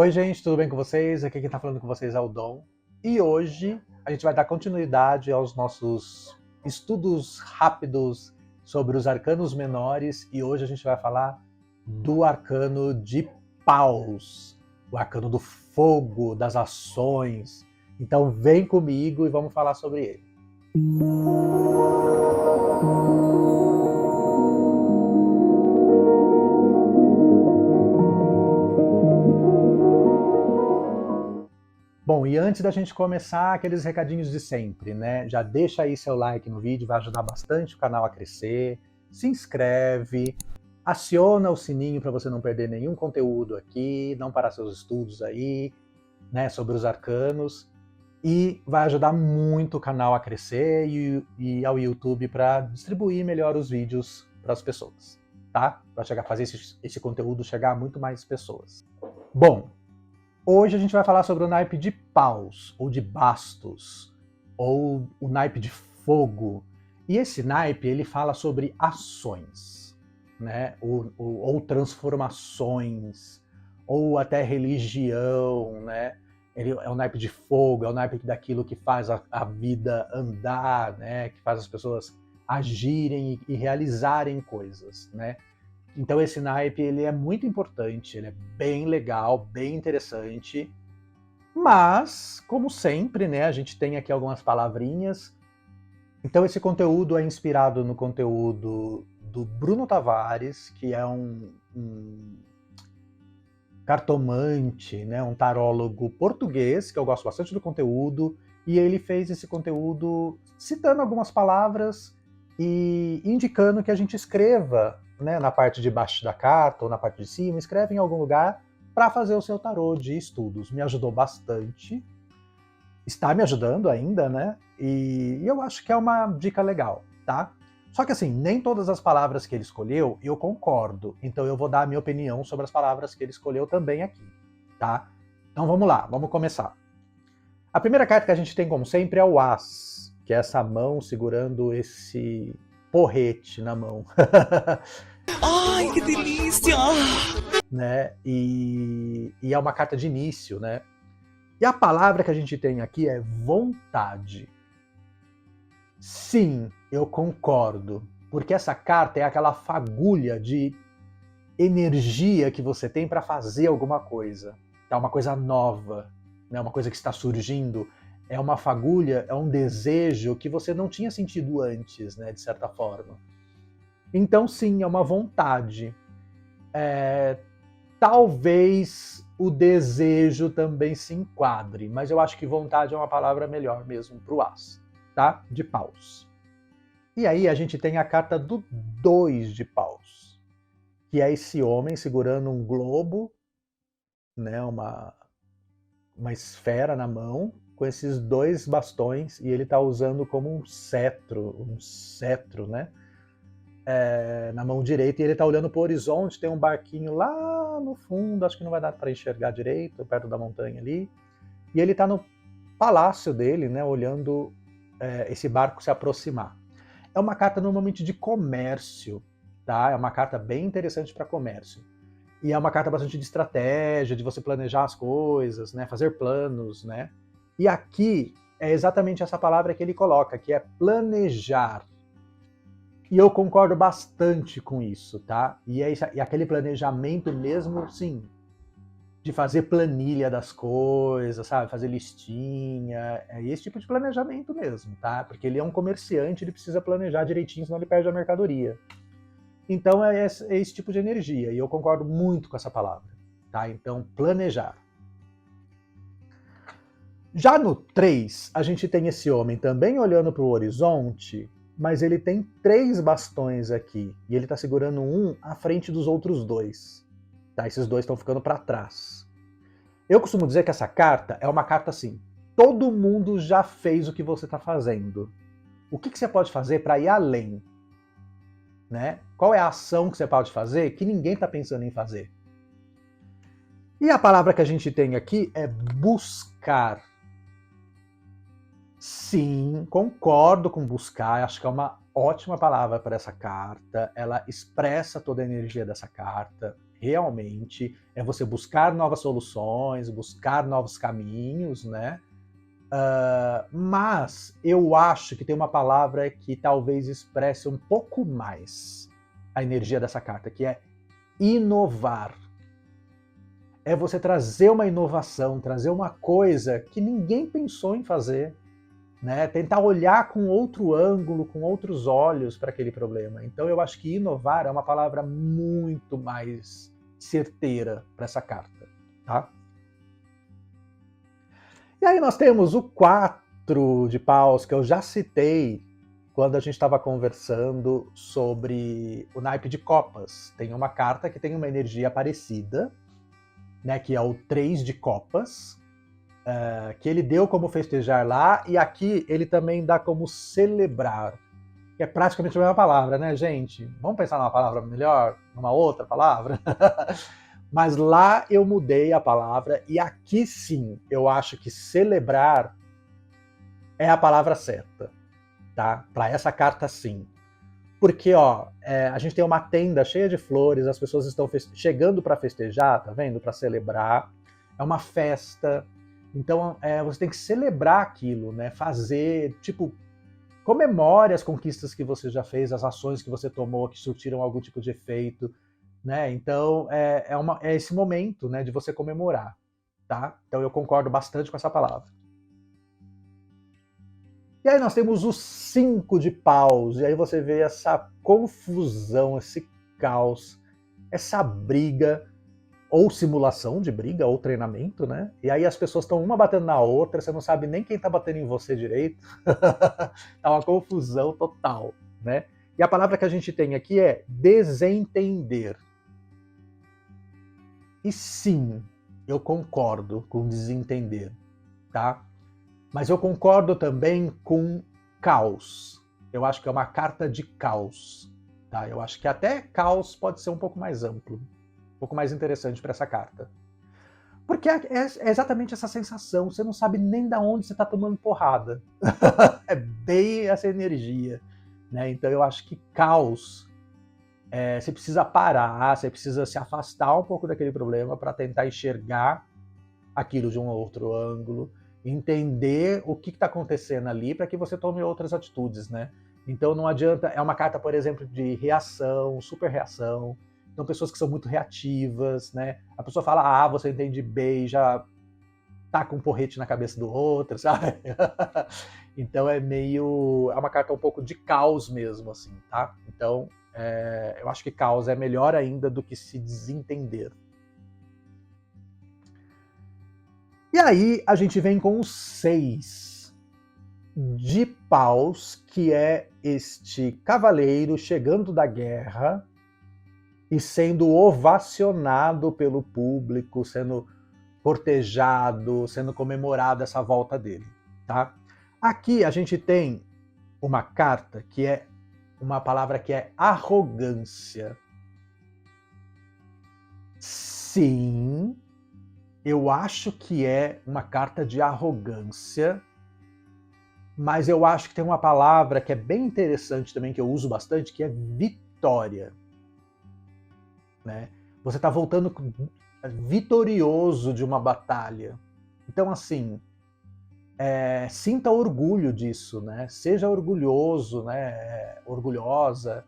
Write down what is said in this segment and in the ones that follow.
Oi, gente, tudo bem com vocês? Aqui quem está falando com vocês é o Dom. E hoje a gente vai dar continuidade aos nossos estudos rápidos sobre os arcanos menores. E hoje a gente vai falar do arcano de Paus, o arcano do fogo, das ações. Então vem comigo e vamos falar sobre ele. Bom, e antes da gente começar, aqueles recadinhos de sempre, né? Já deixa aí seu like no vídeo, vai ajudar bastante o canal a crescer. Se inscreve, aciona o sininho para você não perder nenhum conteúdo aqui, não parar seus estudos aí, né, sobre os arcanos. E vai ajudar muito o canal a crescer e ao YouTube para distribuir melhor os vídeos para as pessoas, tá? Para fazer esse conteúdo chegar a muito mais pessoas. Bom, hoje a gente vai falar sobre o naipe de Paus, ou de Bastos, ou o naipe de Fogo. E esse naipe, ele fala sobre ações, né? ou transformações, ou até religião, né? Ele é o naipe de fogo, é o naipe daquilo que faz a vida andar, né? Que faz as pessoas agirem e realizarem coisas, né? Então esse naipe ele é muito importante, ele é bem legal, bem interessante, mas, como sempre, né, a gente tem aqui algumas palavrinhas. Então esse conteúdo é inspirado no conteúdo do Bruno Tavares, que é um cartomante, né, um tarólogo português, que eu gosto bastante do conteúdo, e ele fez esse conteúdo citando algumas palavras e indicando que a gente escreva, né, na parte de baixo da carta ou na parte de cima, escreve em algum lugar para fazer o seu tarô de estudos. Me ajudou bastante, está me ajudando ainda, né? E eu acho que é uma dica legal, tá? Só que assim, nem todas as palavras que ele escolheu eu concordo, então eu vou dar a minha opinião sobre as palavras que ele escolheu também aqui, tá? Então vamos lá, vamos começar. A primeira carta que a gente tem, como sempre, é o As, que é essa mão segurando esse porrete na mão. Ai, que delícia! Né? E é uma carta de início, né? E a palavra que a gente tem aqui é vontade. Sim, eu concordo, porque essa carta é aquela fagulha de energia que você tem para fazer alguma coisa. É uma coisa nova, né? Uma coisa que está surgindo. É uma fagulha, é um desejo que você não tinha sentido antes, né? De certa forma. Então, sim, é uma vontade. Talvez o desejo também se enquadre, mas eu acho que vontade é uma palavra melhor mesmo para o As, tá? De Paus. E aí a gente tem a carta do 2 de Paus, que é esse homem segurando um globo, né, uma esfera na mão, com esses dois bastões, e ele está usando como um cetro, né, na mão direita, e ele está olhando para o horizonte, tem um barquinho lá no fundo, acho que não vai dar para enxergar direito, perto da montanha ali, e ele está no palácio dele, né, olhando esse barco se aproximar. É uma carta normalmente de comércio, tá? É uma carta bem interessante para comércio. E é uma carta bastante de estratégia, de você planejar as coisas, né? Fazer planos, né? E aqui é exatamente essa palavra que ele coloca, que é planejar. E eu concordo bastante com isso, tá? E aquele planejamento mesmo, sim, de fazer planilha das coisas, sabe? Fazer listinha, é esse tipo de planejamento mesmo, tá? Porque ele é um comerciante, ele precisa planejar direitinho, senão ele perde a mercadoria. Então é esse tipo de energia, e eu concordo muito com essa palavra, tá? Então, planejar. Já no 3, a gente tem esse homem também olhando para o horizonte, mas ele tem 3 bastões aqui, e ele está segurando um à frente dos outros 2. Tá? Esses 2 estão ficando para trás. Eu costumo dizer que essa carta é uma carta assim, todo mundo já fez o que você está fazendo. O que você pode fazer para ir além? Né? Qual é a ação que você pode fazer que ninguém está pensando em fazer? E a palavra que a gente tem aqui é buscar. Sim, concordo com buscar, acho que é uma ótima palavra para essa carta, ela expressa toda a energia dessa carta. realmente, é você buscar novas soluções, buscar novos caminhos, né? Mas eu acho que tem uma palavra que talvez expresse um pouco mais a energia dessa carta, que é inovar. É você trazer uma inovação, trazer uma coisa que ninguém pensou em fazer, né? Tentar olhar com outro ângulo, com outros olhos para aquele problema. Então eu acho que inovar é uma palavra muito mais certeira para essa carta, tá? E aí nós temos o 4 de paus, que eu já citei quando a gente estava conversando sobre o naipe de copas. Tem uma carta que tem uma energia parecida, né, que é o 3 de copas, que ele deu como festejar lá, e aqui ele também dá como celebrar, que é praticamente a mesma palavra, né, gente? Vamos pensar numa palavra melhor? Numa outra palavra? Mas lá eu mudei a palavra, e aqui sim, eu acho que celebrar é a palavra certa, tá? Para essa carta sim. Porque, ó, a gente tem uma tenda cheia de flores, as pessoas estão chegando para festejar, tá vendo? Para celebrar. É uma festa. Então, você tem que celebrar aquilo, né? Fazer, tipo, comemore as conquistas que você já fez, as ações que você tomou, que surtiram algum tipo de efeito, né? Então, é esse momento, né, de você comemorar, tá? Então, eu concordo bastante com essa palavra. E aí nós temos o 5 de paus, e aí você vê essa confusão, esse caos, essa briga, ou simulação de briga, ou treinamento, né? E aí as pessoas estão uma batendo na outra, você não sabe nem quem tá batendo em você direito. Tá uma confusão total, né? E a palavra que a gente tem aqui é desentender. E sim, eu concordo com desentender, tá? Mas eu concordo também com caos. Eu acho que é uma carta de caos, tá? Eu acho que até caos pode ser um pouco mais amplo, um pouco mais interessante para essa carta. Porque é exatamente essa sensação, você não sabe nem de onde você está tomando porrada. É bem essa energia, né? Então eu acho que caos, você precisa parar, você precisa se afastar um pouco daquele problema para tentar enxergar aquilo de um outro ângulo, entender o que está acontecendo ali para que você tome outras atitudes, né? Então não adianta, é uma carta, por exemplo, de reação, super reação. Então pessoas que são muito reativas, né? A pessoa fala A, você entende B e já tá com um porrete na cabeça do outro, sabe? Então é uma carta um pouco de caos mesmo, assim, tá? Então eu acho que caos é melhor ainda do que se desentender. E aí a gente vem com o 6 de paus, que é este cavaleiro chegando da guerra e sendo ovacionado pelo público, sendo cortejado, sendo comemorado essa volta dele, tá? Aqui a gente tem uma carta que é uma palavra que é arrogância. Sim, eu acho que é uma carta de arrogância, mas eu acho que tem uma palavra que é bem interessante também, que eu uso bastante, que é vitória. Né? Você está voltando vitorioso de uma batalha. Então, assim, sinta orgulho disso, né? Seja orgulhoso, né? Orgulhosa.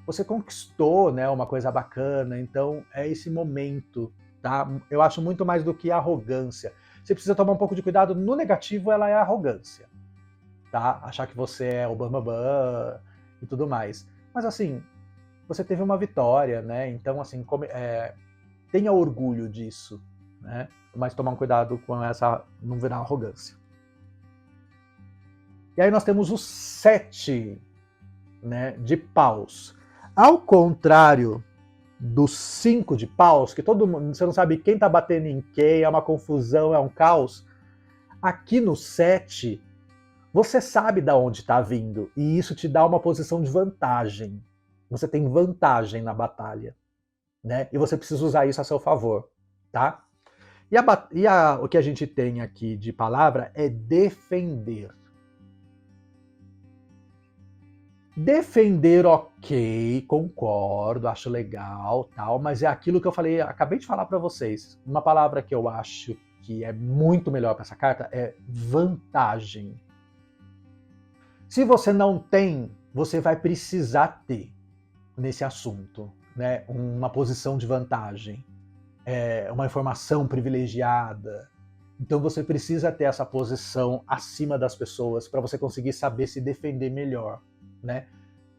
Você conquistou, né, uma coisa bacana, então é esse momento, tá? Eu acho muito mais do que arrogância. Você precisa tomar um pouco de cuidado. No negativo, ela é arrogância, tá? Achar que você é o bambambam e tudo mais. Mas assim, você teve uma vitória, né? Então, assim, tenha orgulho disso, né? Mas tomar um cuidado com essa, não virar arrogância. E aí nós temos o 7, né, de paus. Ao contrário do 5 de paus, que todo mundo, você não sabe quem tá batendo em quem, é uma confusão, é um caos. Aqui no 7, você sabe de onde está vindo, e isso te dá uma posição de vantagem. Você tem vantagem na batalha, né? E você precisa usar isso a seu favor, tá? O que a gente tem aqui de palavra é defender. Defender, ok, concordo, acho legal, tal, mas é aquilo que eu falei, acabei de falar para vocês. Uma palavra que eu acho que é muito melhor para essa carta é vantagem. Se você não tem, você vai precisar ter nesse assunto, né? Uma posição de vantagem, uma informação privilegiada. Então você precisa ter essa posição acima das pessoas para você conseguir saber se defender melhor, né?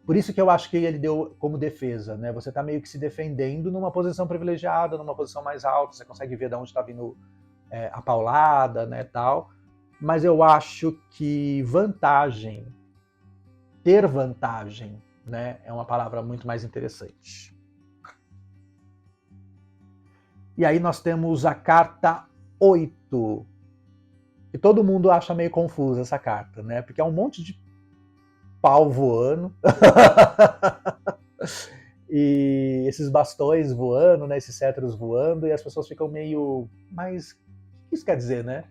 Por isso que eu acho que ele deu como defesa, né? Você está meio que se defendendo numa posição privilegiada, numa posição mais alta, você consegue ver de onde está vindo a paulada, né, tal. Mas eu acho que vantagem, ter vantagem, né, é uma palavra muito mais interessante. E aí nós temos a carta 8, que todo mundo acha meio confusa essa carta, né? Porque é um monte de pau voando e esses bastões voando, né, esses cetros voando, e as pessoas ficam meio... Mas o que isso quer dizer, né?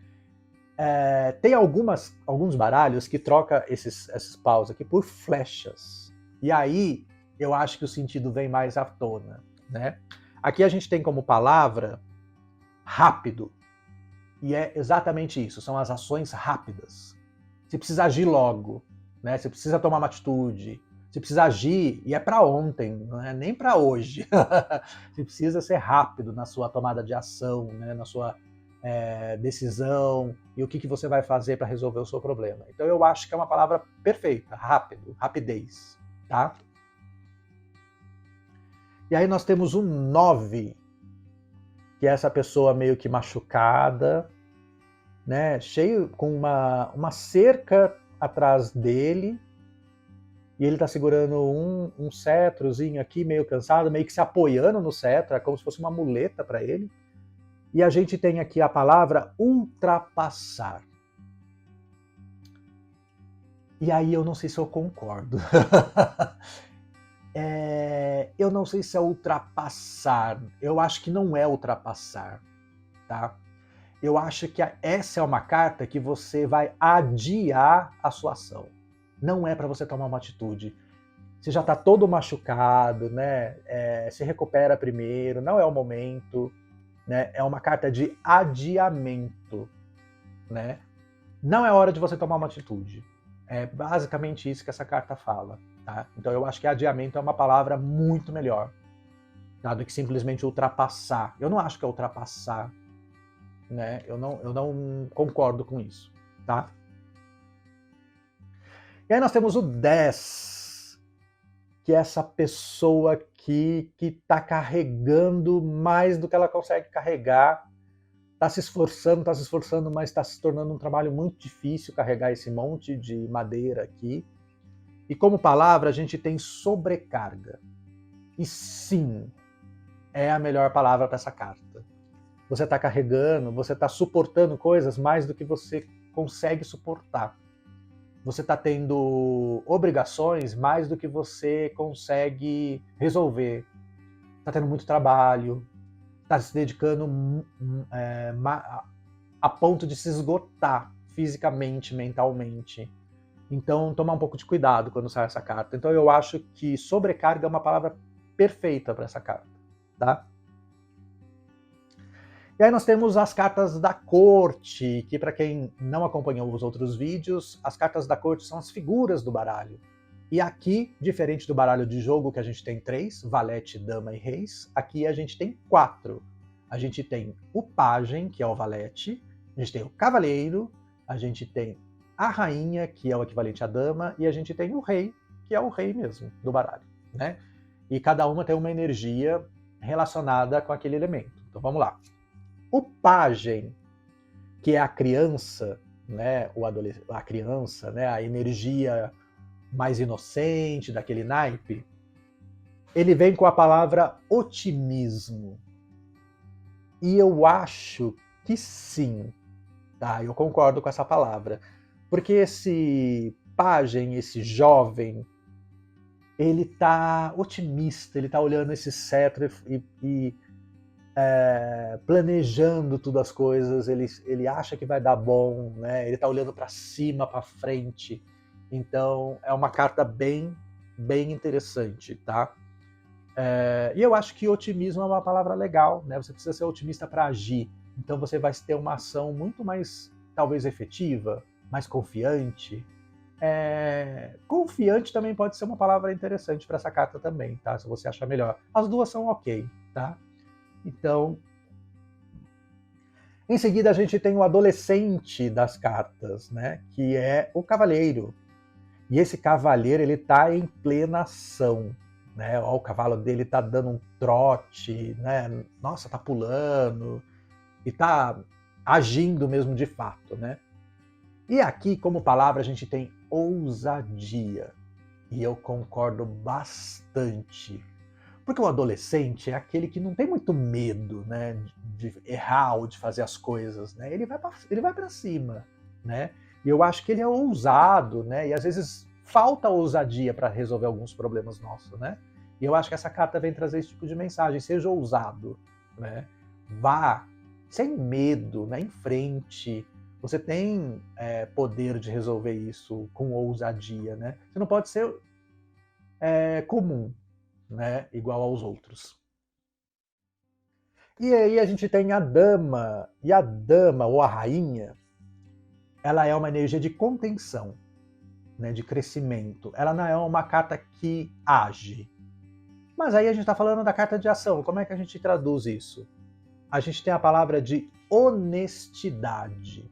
Tem alguns baralhos que troca esses paus aqui por flechas. E aí eu acho que o sentido vem mais à tona, né? Aqui a gente tem como palavra rápido. E é exatamente isso, são as ações rápidas. Você precisa agir logo, né? Você precisa tomar uma atitude, você precisa agir, e é para ontem, não é nem para hoje. Você precisa ser rápido na sua tomada de ação, né? Na sua decisão, e o que você vai fazer para resolver o seu problema. Então eu acho que é uma palavra perfeita, rápido, rapidez, tá? E aí nós temos um 9, que é essa pessoa meio que machucada, né, cheio com uma cerca atrás dele, e ele está segurando um cetrozinho aqui, meio cansado, meio que se apoiando no cetro, é como se fosse uma muleta para ele. E a gente tem aqui a palavra ultrapassar. E aí eu não sei se eu concordo. Eu não sei se é ultrapassar. Eu acho que não é ultrapassar, tá? Eu acho que essa é uma carta que você vai adiar a sua ação. Não é para você tomar uma atitude. Você já está todo machucado, né? Se recupera primeiro, não é o momento. Né? É uma carta de adiamento. Né? Não é hora de você tomar uma atitude. É basicamente isso que essa carta fala. Tá? Então eu acho que adiamento é uma palavra muito melhor, tá? Do que simplesmente ultrapassar. Eu não acho que é ultrapassar. Né? Eu não concordo com isso. Tá? E aí nós temos o 10, que é essa pessoa que está carregando mais do que ela consegue carregar, está se esforçando, mas está se tornando um trabalho muito difícil carregar esse monte de madeira aqui. E como palavra a gente tem sobrecarga. E sim, é a melhor palavra para essa carta. Você está carregando, você está suportando coisas mais do que você consegue suportar. Você está tendo obrigações mais do que você consegue resolver. Está tendo muito trabalho, está se dedicando a ponto de se esgotar fisicamente, mentalmente. Então, tomar um pouco de cuidado quando sai essa carta. Então, eu acho que sobrecarga é uma palavra perfeita para essa carta, tá? E aí nós temos as cartas da corte, que para quem não acompanhou os outros vídeos, as cartas da corte são as figuras do baralho. E aqui, diferente do baralho de jogo, que a gente tem 3, valete, dama e reis, aqui a gente tem 4. A gente tem o pajem, que é o valete, a gente tem o cavaleiro, a gente tem a rainha, que é o equivalente à dama, e a gente tem o rei, que é o rei mesmo do baralho, né? E cada uma tem uma energia relacionada com aquele elemento. Então vamos lá. O pajem, que é a criança, né, a criança, né, a energia mais inocente daquele naipe, ele vem com a palavra otimismo. E eu acho que sim, tá? Eu concordo com essa palavra. Porque esse pajem, esse jovem, ele tá otimista, ele tá olhando esse cetro e planejando tudo as coisas, ele acha que vai dar bom, né? Ele está olhando para cima, para frente. Então é uma carta bem bem interessante, tá? E eu acho que otimismo é uma palavra legal, né? Você precisa ser otimista para agir. Então você vai ter uma ação muito mais, talvez, efetiva, mais confiante. Confiante também pode ser uma palavra interessante para essa carta também, tá? Se você achar melhor. As duas são ok, tá? Então, em seguida a gente tem o adolescente das cartas, né? Que é o cavaleiro. E esse cavaleiro, ele tá em plena ação, né? Ó, o cavalo dele tá dando um trote, né? Nossa, tá pulando e tá agindo mesmo de fato, né? E aqui, como palavra, a gente tem ousadia. E eu concordo bastante. Porque o adolescente é aquele que não tem muito medo, né, de errar ou de fazer as coisas, né? Ele vai para cima, né? E eu acho que ele é ousado, né? E às vezes falta ousadia para resolver alguns problemas nossos, né? E eu acho que essa carta vem trazer esse tipo de mensagem: seja ousado, né? Vá sem medo, né? Em frente. Você tem poder de resolver isso com ousadia, né? Você não pode ser comum, né, igual aos outros. E aí a gente tem a dama, e a dama ou a rainha, ela é uma energia de contenção, né, de crescimento. Ela não é uma carta que age. Mas aí a gente está falando da carta de ação. Como é que a gente traduz isso? A gente tem a palavra de honestidade.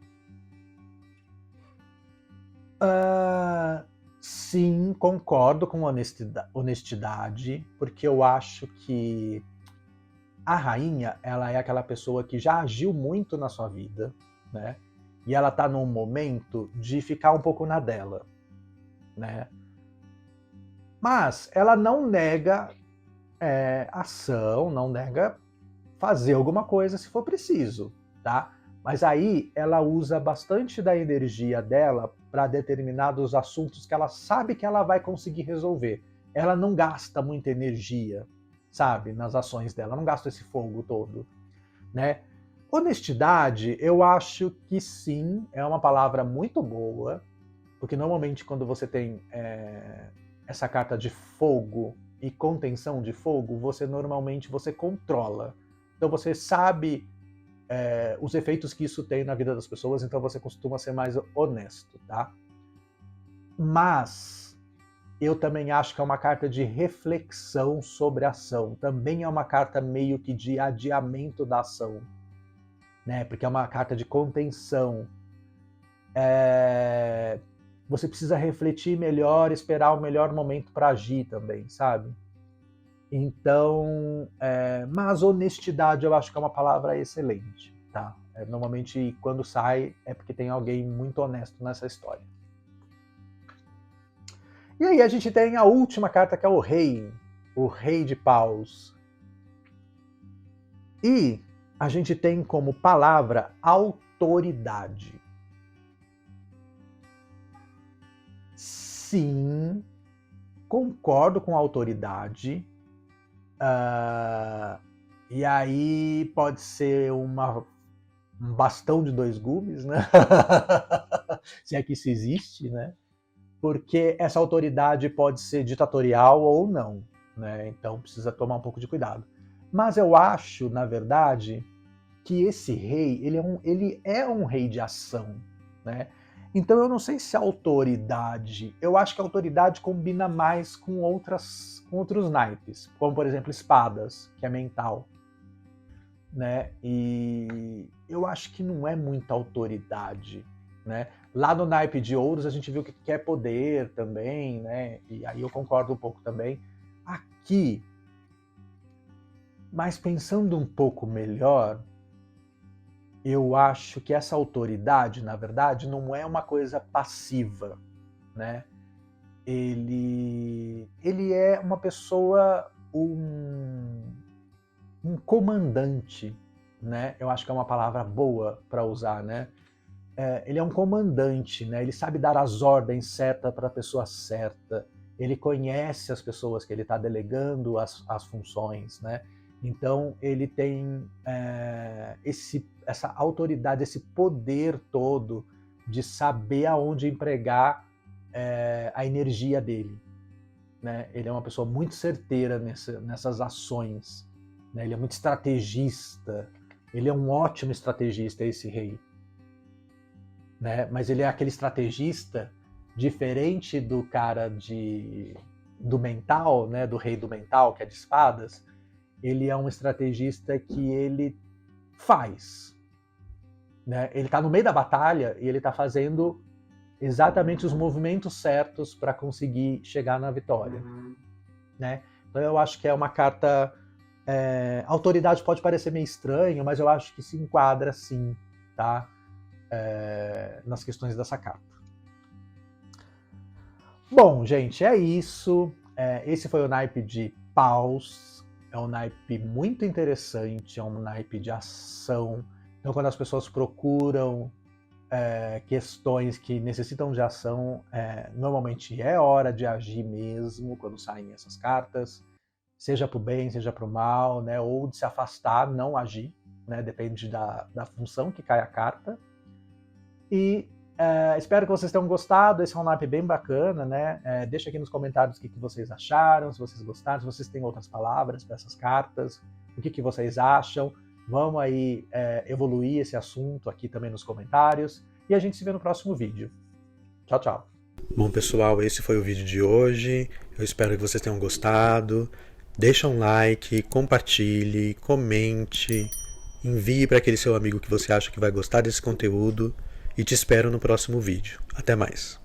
Sim, concordo com honestidade, porque eu acho que a rainha, ela é aquela pessoa que já agiu muito na sua vida, né? E ela tá num momento de ficar um pouco na dela, né? Mas ela não nega ação, não nega fazer alguma coisa se for preciso, tá? Mas aí ela usa bastante da energia dela para determinados assuntos que ela sabe que ela vai conseguir resolver. Ela não gasta muita energia, sabe, nas ações dela, não gasta esse fogo todo, né? Honestidade, eu acho que sim, é uma palavra muito boa, porque normalmente quando você tem essa carta de fogo e contenção de fogo, você controla. Então você sabe os efeitos que isso tem na vida das pessoas, então você costuma ser mais honesto, tá? Mas eu também acho que é uma carta de reflexão sobre a ação. Também é uma carta meio que de adiamento da ação, né? Porque é uma carta de contenção. Você precisa refletir melhor, esperar o melhor momento para agir também, sabe? Então, mas honestidade eu acho que é uma palavra excelente, tá? Normalmente quando sai é porque tem alguém muito honesto nessa história. E aí a gente tem a última carta, que é o Rei de Paus. E a gente tem como palavra autoridade. Sim, concordo com a autoridade. E aí pode ser um bastão de dois gumes, né? Se é que isso existe, né? Porque essa autoridade pode ser ditatorial ou não, né? Então precisa tomar um pouco de cuidado. Mas eu acho, na verdade, que esse rei, ele é um rei de ação, né? Então eu não sei se a autoridade, eu acho que a autoridade combina mais com outros naipes, como por exemplo espadas, que é mental, né? E eu acho que não é muita autoridade, né? Lá no naipe de ouros a gente viu que quer poder também, né? E aí eu concordo um pouco também. Aqui, mas pensando um pouco melhor, eu acho que essa autoridade, na verdade, não é uma coisa passiva, né? Ele é uma pessoa, um comandante, né? Eu acho que é uma palavra boa para usar, né? Ele é um comandante, né? Ele sabe dar as ordens certas para a pessoa certa. Ele conhece as pessoas que ele está delegando as funções, né? Então ele tem essa autoridade, esse poder todo de saber aonde empregar a energia dele, né? Ele é uma pessoa muito certeira nessas ações, né? Ele é muito estrategista, ele é um ótimo estrategista, esse rei, né? Mas ele é aquele estrategista diferente do cara do mental, né? Do rei do mental, que é de espadas. Ele é um estrategista que ele faz, né? Ele está no meio da batalha e ele está fazendo exatamente os movimentos certos para conseguir chegar na vitória, né? Então eu acho que é uma carta... autoridade pode parecer meio estranho, mas eu acho que se enquadra sim, tá? Nas questões dessa carta. Bom, gente, é isso. Esse foi o naipe de paus. É um naipe muito interessante, é um naipe de ação. Então, quando as pessoas procuram questões que necessitam de ação, normalmente é hora de agir mesmo quando saem essas cartas, seja para o bem, seja para o mal, né? Ou de se afastar, não agir, né? Depende da função que cai a carta. E espero que vocês tenham gostado. Esse é um naipe bem bacana, né? Deixa aqui nos comentários o que vocês acharam, se vocês gostaram, se vocês têm outras palavras para essas cartas, o que vocês acham. Vamos aí evoluir esse assunto aqui também nos comentários. E a gente se vê no próximo vídeo. Tchau, tchau. Bom, pessoal, esse foi o vídeo de hoje. Eu espero que vocês tenham gostado. Deixa um like, compartilhe, comente, envie para aquele seu amigo que você acha que vai gostar desse conteúdo. E te espero no próximo vídeo. Até mais.